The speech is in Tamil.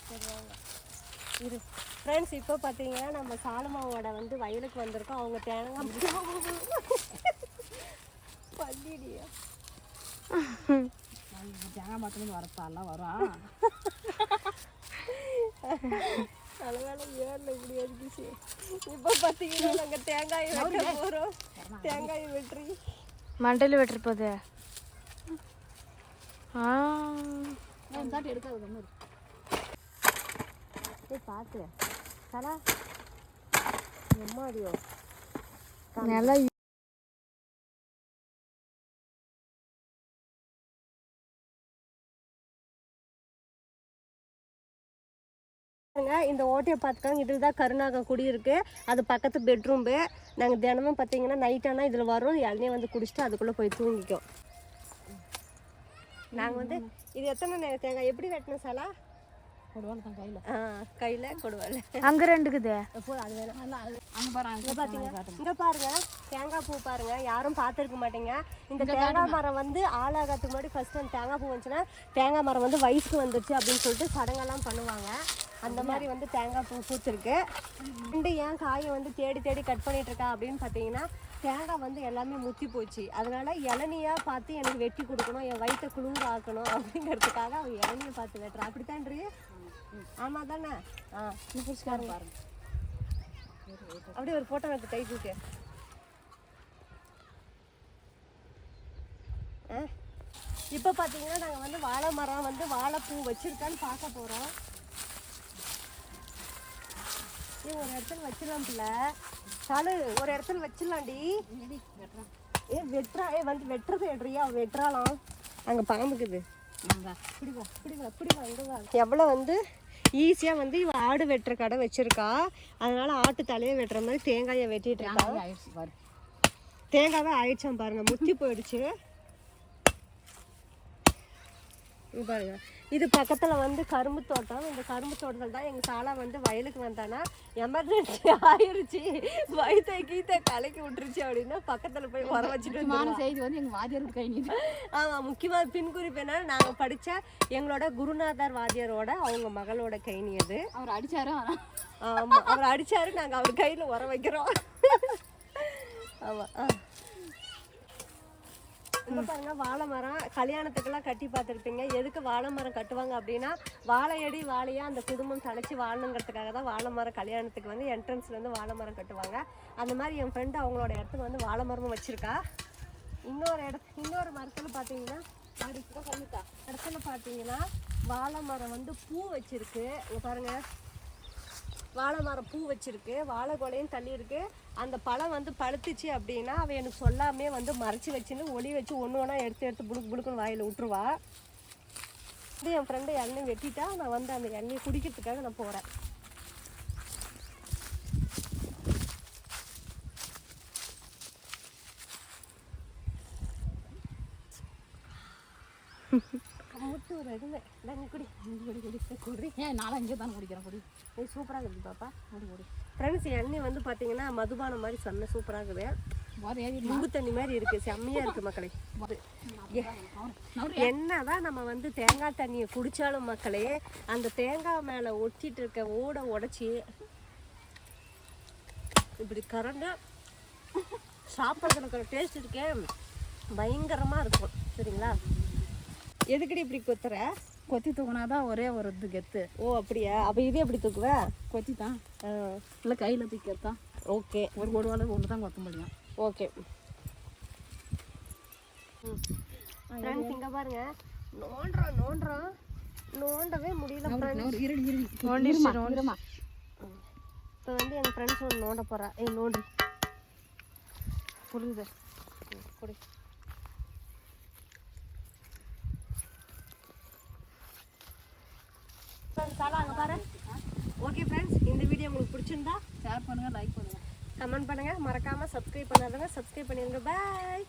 சரி வாங்க இரு ஃப்ரெண்ட்ஸ். இப்போ பார்த்தீங்கன்னா நம்ம சாலமாவோட வந்து வயலுக்கு வந்திருக்கோம். அவங்க தேங்காய் பள்ளிடியா தேங்காய் மாத்திரம் வரப்பாலாம் வரும். அதனால ஏறில் இப்படி இருந்துச்சு. இப்போ பார்த்தீங்கன்னா நாங்கள் தேங்காயை வெட்ட போகிறோம். தேங்காயை வெற்றி மண்டையில் வெட்டுற போது எடுக்காது ஒன்று பார்த்து கலா எம்மாடியோ நல்லா இந்த ஓட்டையை பார்த்துக்காங்க. இதில் தான் கருநாகம் குடியிருக்கு. அது பக்கத்து பெட்ரூம்பு. நாங்கள் தினமும் பார்த்தீங்கன்னா நைட்டானா இதில் வரும். இளநீ வந்து குடிச்சிட்டு அதுக்குள்ளே போய் தூங்கிக்கும். நாங்கள் வந்து இது எத்தனை தேங்காய் எப்படி வெட்டணும் சாலா? கொடுவாள் தான் கையில் கையில் கொடுவாள். அங்கே ரெண்டுக்குது அது வேணும். அங்கே பாருங்க பார்த்தீங்க இங்கே பாருங்க தேங்காய் பூ பாருங்க. யாரும் பார்த்துருக்க மாட்டீங்க. இந்த தேங்காய் மரம் வந்து ஆளாகிறதுக்கு முன்னாடி ஃபர்ஸ்ட் அந்த தேங்காய் பூ வந்துச்சுன்னா தேங்காய் மரம் வந்து வயசுக்கு வந்துருச்சு அப்படின்னு சொல்லிட்டு சடங்கெல்லாம் பண்ணுவாங்க. அந்த மாதிரி வந்து தேங்காய் பூ பூத்திருக்கு. ரெண்டு ஏன் காயை வந்து தேடி தேடி கட் பண்ணிட்டு இருக்கா அப்படின்னு பார்த்தீங்கன்னா தேங்காய் வந்து எல்லாமே முத்தி போச்சு. அதனால இளநியாக பார்த்து எனக்கு வெட்டி கொடுக்கணும், என் வயிற்றை குளிர் ஆக்கணும் அப்படிங்கிறதுக்காக அவன் இளநியை பார்த்து வெட்டுறான். அப்படித்தான்றி? ஆமாம் தானே? பாருங்க அப்படியே ஒரு ஃபோட்டோ எடுத்து கை தூக்கு. இப்போ பார்த்தீங்கன்னா நாங்கள் வந்து வாழை மரம் வந்து வாழைப்பூ வச்சுருக்கான்னு பார்க்க போகிறோம். ஒரு இடத்துல வச்சிடலாம்ல சாலு, ஒரு இடத்துல வச்சிடலாண்டி. வெட்டுறா வந்து வெட்டுறது எடுறியா? வெட்டுறாலாம் அங்கே பாம்புக்குது. எவ்வளோ வந்து ஈஸியாக வந்து இவ ஆடு வெட்டுற கடை வச்சிருக்கா. அதனால ஆட்டு தலையை வெட்டுற மாதிரி தேங்காயை வெட்டிட்டு இருக்கா. தேங்காவே ஆயிடுச்சான் பாருங்க, முத்தி போயிடுச்சு. பாருங்க இது பக்கத்தில் வந்து கரும்பு தோட்டம். இந்த கரும்பு தோட்டத்தில் தான் எங்கள் சாலா வந்து வயலுக்கு வந்தானா எமர்ஜென்சி ஆயிடுச்சு, வயிற்றை கீத்தை கலக்கி விட்டுருச்சு அப்படின்னா பக்கத்தில் போய் வர வச்சுட்டு செய்தி வந்து எங்கள் வாத்தியார் கை நீ. ஆமாம், முக்கியமாக பின்குறிப்பு என்னன்னா நாங்கள் படித்த எங்களோட குருநாதர் வாத்தியாரோட அவங்க மகளோட கைனி அது. அவர் அடித்தாரு. ஆமாம், அவர் அடித்தாரு. நாங்கள் அவர் கையில் உர வைக்கிறோம். ஆமாம். இங்கே பாருங்க வாழை மரம். கல்யாணத்துக்கெல்லாம் கட்டி பார்த்துருப்பீங்க. எதுக்கு வாழை மரம் கட்டுவாங்க அப்படின்னா வாழையடி வாழையாக அந்த குடும்பம் தலைச்சி வாழணுங்கிறதுக்காக தான் வாழை மரம் கல்யாணத்துக்கு வந்து என்ட்ரன்ஸ்லேருந்து வாழை மரம் கட்டுவாங்க. அந்த மாதிரி என் ஃப்ரெண்டு அவங்களோட இடத்துக்கு வந்து வாழை மரமும் வச்சுருக்கா. இன்னொரு மரத்தில் பார்த்தீங்கன்னா இடத்துல பார்த்தீங்கன்னா வாழை மரம் வந்து பூ வச்சுருக்கு. இங்கே பாருங்கள் வாழை மரம் பூ வச்சிருக்கு, வாழை கொலையும் தள்ளி இருக்கு. அந்த பழம் வந்து பழுத்துச்சு அப்படின்னா அவன் எனக்கு சொல்லாமே வந்து மறைச்சி வச்சுன்னு ஒளி வச்சு ஒன்று ஒன்றா எடுத்து புழுக்கு புழுக்குன்னு வாயில் விட்டுருவா. இது என் ஃப்ரெண்டு எண்ணெய் வெட்டிட்டா நான் வந்து அந்த எண்ணெயை குடிக்கிறதுக்காக நான் போகிறேன். முட்டு ஒரு எதுவுமே தண்ணி குடி குடி. ஏன் நானும் இங்கே தானே குடிக்கிறேன். குடி சூப்பராக இருக்குது பாப்பா. குடி ஃப்ரெண்ட்ஸ். எண்ணெய் வந்து பார்த்தீங்கன்னா மதுபானம் மாதிரி செம்ம சூப்பராக இருக்குது. மும்பு தண்ணி மாதிரி இருக்குது, செம்மையாக இருக்குது மக்களே. என்னதான் நம்ம வந்து தேங்காய் தண்ணியை குடித்தாலும் மக்களே அந்த தேங்காய் மேலே ஒட்டிட்டு இருக்க ஓடை உடச்சி இப்படி கரண்டா சாப்பிட்றதுக்கு டேஸ்ட் இருக்கே பயங்கரமாக இருக்கும். சரிங்களா? எதுக்கடி இப்படி கொத்துற? கொத்தி தூக்குனாதான் ஒரே ஒரு இது கெத்து. ஓ அப்படியா? அப்போ இதே எப்படி தூக்குவ? கொத்தி தான் இல்லை கையில் தூக்கித்தான். ஓகே, ஒரு அளவு ஒன்று தான் கொத்த முடியும். Okay friends. இங்கே பாருங்க நோண்டவே முடியல. இப்போ வந்து எங்கள் ஃப்ரெண்ட்ஸ் ஒன்று நோண்ட போகிறா. நோண்டி புரியுது குடி. அங்கே பாரு. ஓகே ஃப்ரெண்ட்ஸ், இந்த வீடியோ உங்களுக்கு பிடிச்சிருந்தா ஷேர் பண்ணுங்கள், லைக் பண்ணுங்கள், கமெண்ட் பண்ணுங்கள். மறக்காமல் சப்ஸ்கிரைப் பண்ணாதவங்க சப்ஸ்கிரைப் பண்ணிடுங்க. பாய்.